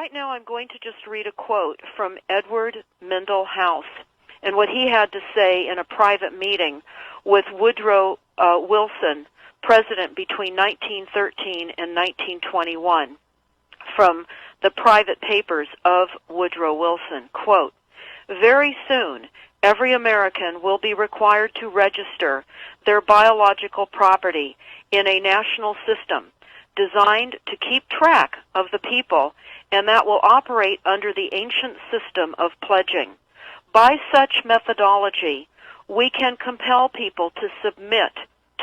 right now I'm going to just read a quote from Edward Mendell House and what he had to say in a private meeting with Woodrow Wilson, president between 1913 and 1921, from the private papers of Woodrow Wilson. Quote, "Very soon, every American will be required to register their biological property in a national system designed to keep track of the people, and that will operate under the ancient system of pledging. By such methodology, we can compel people to submit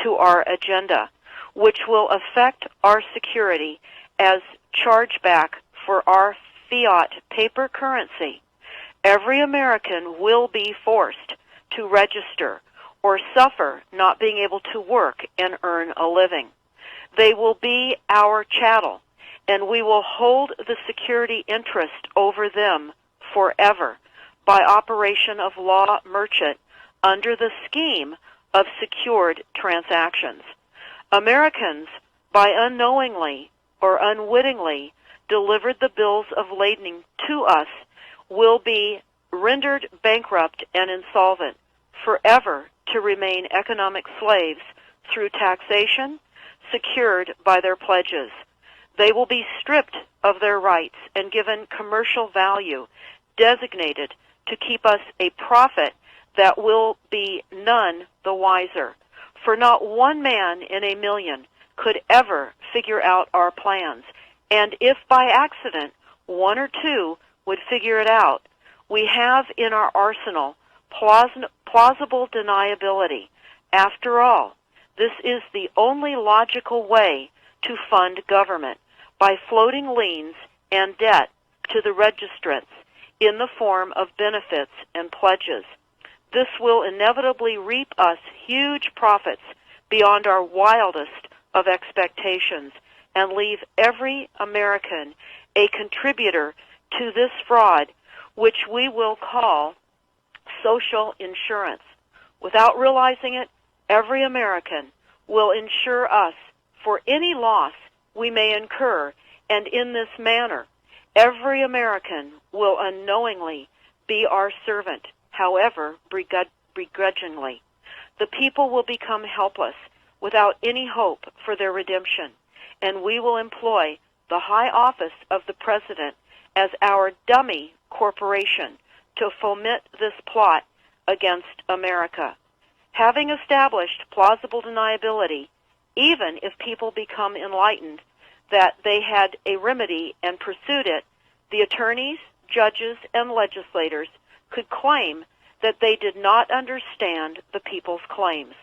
to our agenda, which will affect our security as chargeback for our fiat paper currency. Every American will be forced to register or suffer not being able to work and earn a living. They will be our chattel, and we will hold the security interest over them forever by operation of law merchant under the scheme of secured transactions. Americans, by unknowingly or unwittingly delivered the bills of lading to us, will be rendered bankrupt and insolvent, forever to remain economic slaves through taxation secured by their pledges. They will be stripped of their rights and given commercial value, designated to keep us a profit that will be none the wiser. For not one man in a million could ever figure out our plans, and if by accident one or two would figure it out, we have in our arsenal plausible deniability. After all, this is the only logical way to fund government, by floating liens and debt to the registrants in the form of benefits and pledges. This will inevitably reap us huge profits beyond our wildest of expectations and leave every American a contributor to this fraud, which we will call social insurance. Without realizing it, every American will insure us for any loss we may incur, and in this manner, every American will unknowingly be our servant, however begrudgingly. The people will become helpless, without any hope for their redemption, and we will employ the high office of the President as our dummy corporation to foment this plot against America. Having established plausible deniability, even if people become enlightened that they had a remedy and pursued it, the attorneys, judges, and legislators could claim that they did not understand the people's claims,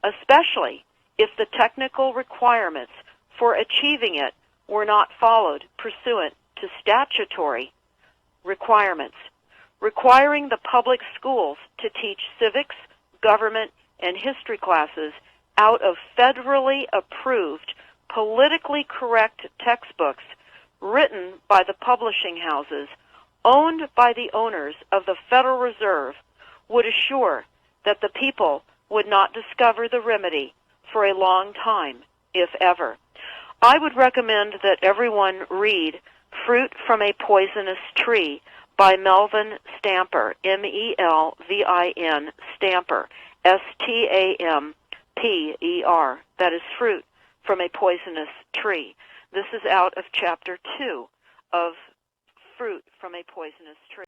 especially if the technical requirements for achieving it were not followed pursuant to statutory requirements. Requiring the public schools to teach civics, government, and history classes out of federally approved, politically correct textbooks written by the publishing houses owned by the owners of the Federal Reserve would assure that the people would not discover the remedy for a long time, if ever. I would recommend that everyone read Fruit from a Poisonous Tree by Melvin Stamper, M-E-L-V-I-N, Stamper, S-T-A-M-P-E-R. That is Fruit from a Poisonous Tree. This is out of Chapter 2 of Fruit from a Poisonous Tree.